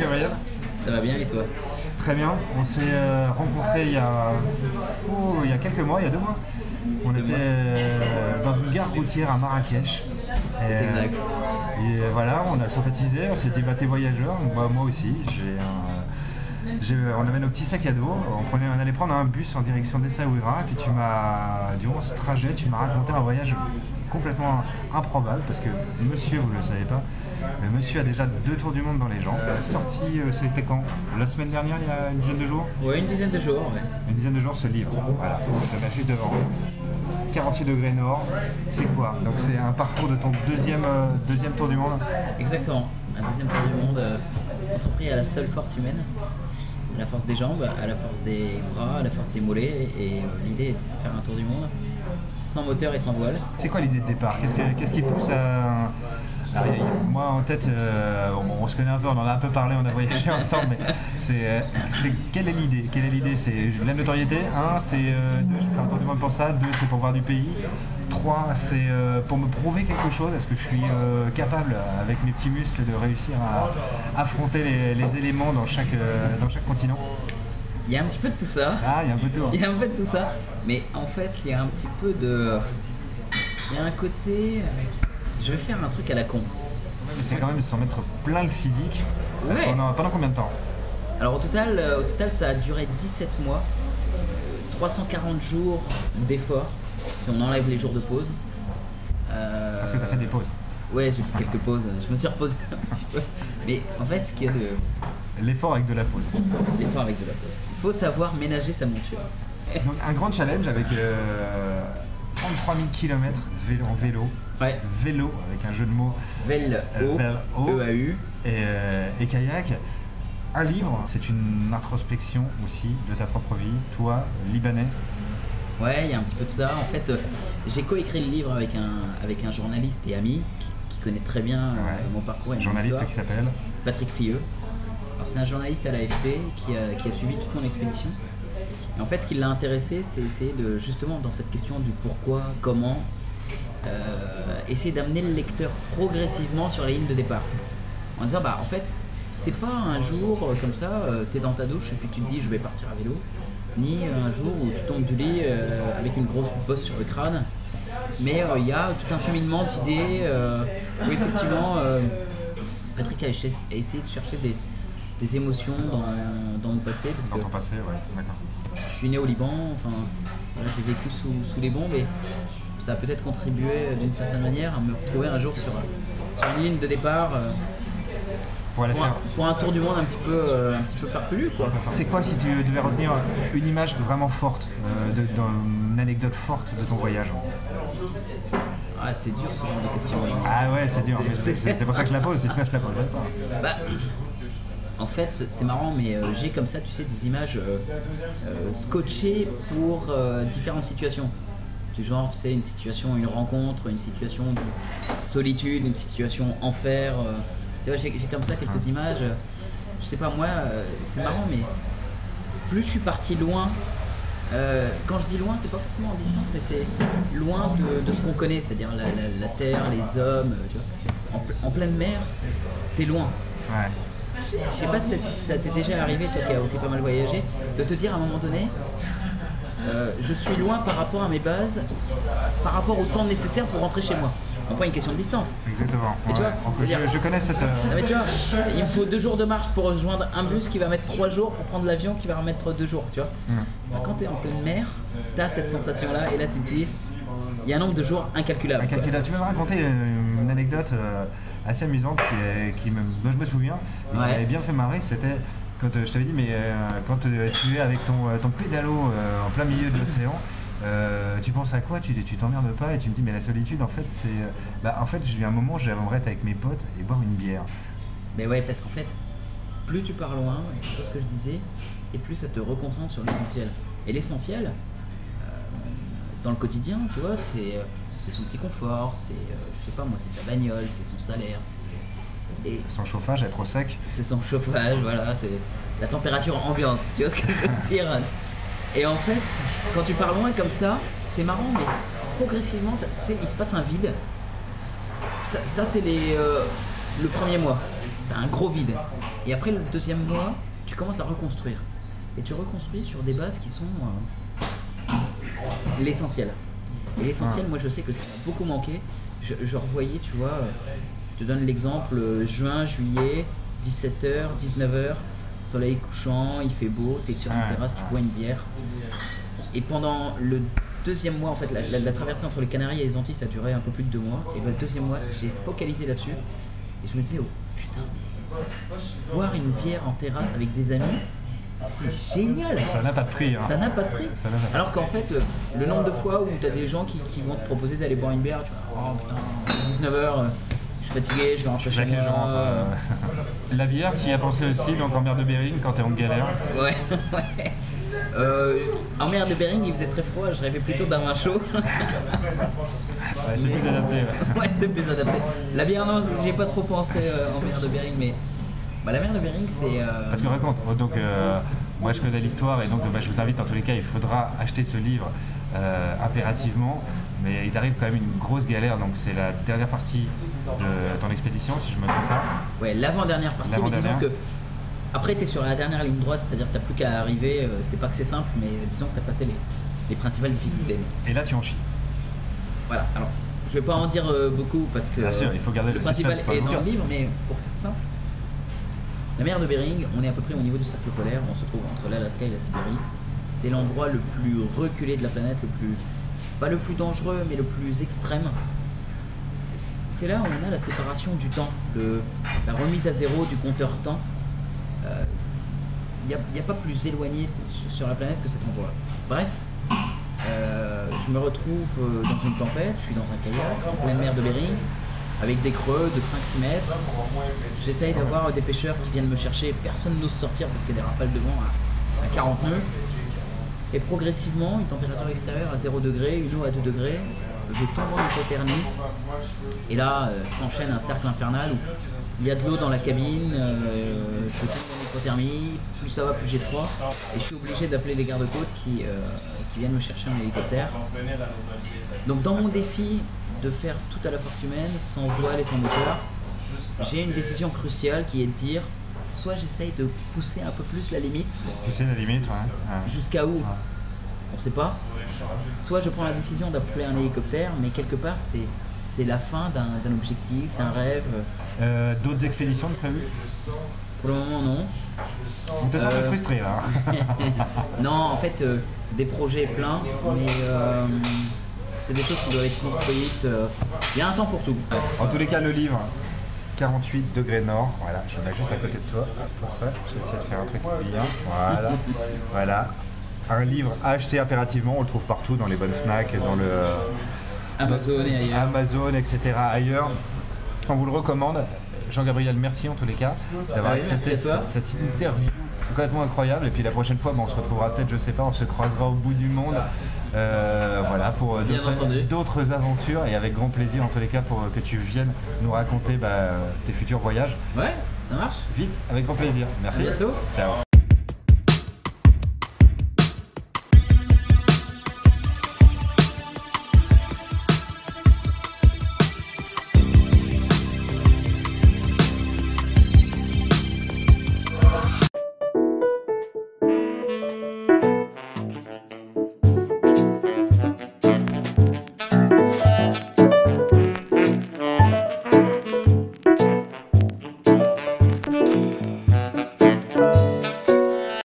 Gabriel? Ça va bien et toi? Très bien, on s'est rencontrés il y a quelques mois, il y a 2 mois. On était dans une gare routière à Marrakech. C'est exact. Et voilà, on a sympathisé, on s'est dit bah t'es voyageur, bah, moi aussi. On avait nos petits sacs à dos, on allait prendre un bus en direction d'Essaouira, et puis durant ce trajet, tu m'as raconté un voyage complètement improbable, parce que monsieur, vous ne le savez pas, mais monsieur a déjà 2 tours du monde dans les jambes. Sorti, c'était quand? La semaine dernière, il y a une dizaine de jours? Ouais, une dizaine de jours, ouais. Une dizaine de jours, ce livre, voilà, ça m'a juste devant. 48 degrés nord, c'est quoi? Donc c'est un parcours de ton deuxième tour du monde? Exactement, un deuxième tour du monde entrepris à la seule force humaine, à la force des jambes, à la force des bras, à la force des mollets, et l'idée est de faire un tour du monde sans moteur et sans voile. C'est quoi l'idée de départ? Qu'est-ce qui pousse à... Alors, moi en tête, on se connaît un peu, on en a un peu parlé, on a voyagé ensemble, mais quelle est l'idée? C'est la notoriété, 1, c'est 2, je vais faire un tour du monde pour ça, 2, c'est pour voir du pays, 3, c'est pour me prouver quelque chose, est-ce que je suis capable, avec mes petits muscles, de réussir à affronter les éléments dans chaque continent? Il y a un petit peu de tout ça. Ah, il y a un peu de tout. Hein. Il y a un peu de tout ça, mais en fait, il y a un petit peu de... Il y a un côté... Je vais faire un truc à la con. Mais c'est quand même s'en mettre plein le physique. Ouais. Pendant combien de temps? Alors au total, ça a duré 17 mois, 340 jours d'efforts, si on enlève les jours de pause. Parce que tu as fait des pauses. Ouais, j'ai fait quelques pauses, je me suis reposé un petit peu. Mais en fait, ce qu'il y a de... L'effort avec de la pause. L'effort avec de la pause. Il faut savoir ménager sa monture. Donc un grand challenge avec 33 000 km en vélo. Ouais. Vélo, avec un jeu de mots. Vélo, E-A-U. Et kayak. Un livre, c'est une introspection aussi de ta propre vie, toi, Libanais. Ouais, il y a un petit peu de ça. En fait, j'ai coécrit le livre avec un journaliste et ami qui connaît très bien mon parcours et mon journaliste histoire. Qui s'appelle Patrick Filleux. Alors c'est un journaliste à l'AFP qui a suivi toute mon expédition. Et en fait, ce qui l'a intéressé, c'est essayer de, justement, dans cette question du pourquoi, comment, essayer d'amener le lecteur progressivement sur la ligne de départ. En disant, bah en fait, c'est pas un jour comme ça, t'es dans ta douche et puis tu te dis je vais partir à vélo, ni un jour où tu tombes du lit avec une grosse bosse sur le crâne, mais il y a tout un cheminement d'idées où effectivement Patrick a essayé de chercher des émotions dans mon passé. Parce dans que ton passé, ouais, d'accord. je suis né au Liban, enfin voilà, j'ai vécu sous les bombes et ça a peut-être contribué d'une certaine manière à me retrouver un jour sur une ligne de départ pour un tour du monde un petit peu farfelu, quoi. C'est quoi, si tu devais retenir une image vraiment forte, une anecdote forte de ton voyage? Ah, c'est dur ce genre de questions. Ah ouais, c'est dur, c'est pour ça que je la pose, sinon je la poserais pas. Bah, en fait, c'est marrant, mais j'ai comme ça, tu sais, des images scotchées pour différentes situations. Du genre, tu sais, une situation, une rencontre, une situation de solitude, une situation enfer. Tu vois, j'ai comme ça quelques images. Je sais pas, moi, c'est marrant, mais plus je suis parti loin, quand je dis loin, c'est pas forcément en distance, mais c'est loin de ce qu'on connaît, c'est-à-dire la terre, les hommes, tu vois. En pleine mer, t'es loin. Ouais. Je sais pas si ça t'est déjà arrivé, toi qui as aussi pas mal voyagé, de te dire à un moment donné, je suis loin par rapport à mes bases, par rapport au temps nécessaire pour rentrer chez moi. Donc pas une question de distance. Exactement. Mais tu vois, je connais cette... Non mais tu vois, il me faut 2 jours de marche pour rejoindre un bus qui va mettre 3 jours pour prendre l'avion qui va remettre 2 jours, tu vois. Bah, quand tu es en pleine mer, tu as cette sensation-là et là tu te dis, il y a un nombre de jours incalculable. Incalculable. Tu peux me raconter une anecdote assez amusante dont je me souviens et qui m'avait bien fait marrer, c'était quand je t'avais dit, mais quand tu es avec ton pédalo en plein milieu de l'océan, tu penses à quoi? Tu t'emmerdes pas et tu me dis mais la solitude en fait c'est... en fait j'ai eu un moment j'aimerais être avec mes potes et boire une bière. Mais ouais, parce qu'en fait, plus tu pars loin, et c'est pas ce que je disais, et plus ça te reconcentre sur l'essentiel. Et l'essentiel, dans le quotidien, tu vois, c'est son petit confort, c'est, je sais pas moi, c'est sa bagnole, c'est son salaire, et son chauffage, être au sec. C'est son chauffage, voilà, c'est la température ambiante, tu vois ce que je veux dire. Et en fait, quand tu pars loin comme ça, c'est marrant, mais progressivement, tu sais, il se passe un vide. Ça c'est le premier mois, tu as un gros vide. Et après, le deuxième mois, tu commences à reconstruire. Et tu reconstruis sur des bases qui sont l'essentiel. Et l'essentiel, moi je sais que ça m'a beaucoup manqué. Je revoyais, tu vois, je te donne l'exemple, juin, juillet, 17h, 19h, soleil couchant, il fait beau, tu es sur une terrasse, tu bois une bière. Et pendant le deuxième mois, en fait, la traversée entre les Canaries et les Antilles, ça a duré un peu plus de 2 mois. Et ben, le deuxième mois, j'ai focalisé là-dessus. Et je me disais, oh putain, mais boire une bière en terrasse avec des amis, c'est génial! Ça n'a pas de prix. Hein. Ça n'a pas de prix. Alors qu'en fait, le nombre de fois où tu as des gens qui vont te proposer d'aller boire une bière, tu vas, oh putain, 19h, je suis fatigué, je vais rentrer chez moi. La bière, tu y as pensé aussi, donc en mer de Bering, quand t'es en galère? Ouais, ouais. En mer de Bering, il faisait très froid, je rêvais plutôt d'un vin chaud. Ouais, c'est plus adapté. Ouais, c'est plus adapté. La bière, non, j'ai pas trop pensé en mer de Bering, mais bah, la mer de Bering, c'est. Parce que raconte, donc moi je connais l'histoire et donc je vous invite, dans tous les cas, il faudra acheter ce livre impérativement. Mais il t'arrive quand même une grosse galère, donc c'est la dernière partie de ton expédition, si je me trompe pas. Ouais, l'avant-dernière partie, mais disons que. Après, tu es sur la dernière ligne droite, c'est-à-dire que tu n'as plus qu'à arriver, c'est pas que c'est simple, mais disons que tu as passé les principales difficultés. Et là, tu en chies. Voilà, alors, je vais pas en dire beaucoup parce que bien sûr, il faut garder le principal est dans le livre, mais pour faire simple, la mer de Bering, on est à peu près au niveau du cercle polaire, on se trouve entre l'Alaska et la Sibérie. C'est l'endroit le plus reculé de la planète, pas le plus dangereux, mais le plus extrême. C'est là où on a la séparation du temps, la remise à zéro du compteur temps. Il n'y a pas plus éloigné sur la planète que cet endroit. Bref, je me retrouve dans une tempête, je suis dans un kayak en pleine mer de Bering, avec des creux de 5-6 mètres. J'essaye d'avoir des pêcheurs qui viennent me chercher, personne n'ose sortir parce qu'il y a des rafales de vent à 40 nœuds. Et progressivement, une température extérieure à 0 degré, une eau à 2 degrés, je tombe en hypothermie. Et là, s'enchaîne un cercle infernal où il y a de l'eau dans la cabine, je tombe en hypothermie, plus ça va, plus j'ai froid. Et je suis obligé d'appeler les gardes-côtes qui viennent me chercher en hélicoptère. Donc dans mon défi de faire tout à la force humaine, sans voile et sans moteur, j'ai une décision cruciale qui est de dire soit j'essaye de pousser un peu plus la limite. Pousser la limite, ouais. Jusqu'à où on ne sait pas. Soit je prends la décision d'appeler un hélicoptère, mais quelque part c'est la fin d'un objectif, d'un rêve. D'autres expéditions prévues? Pour le moment, non. On te sens frustré là. Non, en fait, des projets pleins, mais c'est des choses qui doivent être construites. Il y a un temps pour tout. En tous les cas, le livre 48 degrés nord, voilà, je vais juste à côté de toi. Pour ça, je vais essayer de faire un truc bien. Voilà, voilà. Un livre à acheter impérativement, on le trouve partout dans les bonnes snacks, dans le Amazon et ailleurs. Amazon, etc. ailleurs. On vous le recommande. Jean-Gabriel, merci en tous les cas d'avoir accepté cette interview complètement incroyable. Et puis la prochaine fois, on se retrouvera peut-être, je sais pas, on se croisera au bout du monde. Voilà, pour d'autres aventures et avec grand plaisir en tous les cas pour que tu viennes nous raconter tes futurs voyages. Ouais, ça marche. Vite, avec grand plaisir. Merci. À bientôt. Ciao.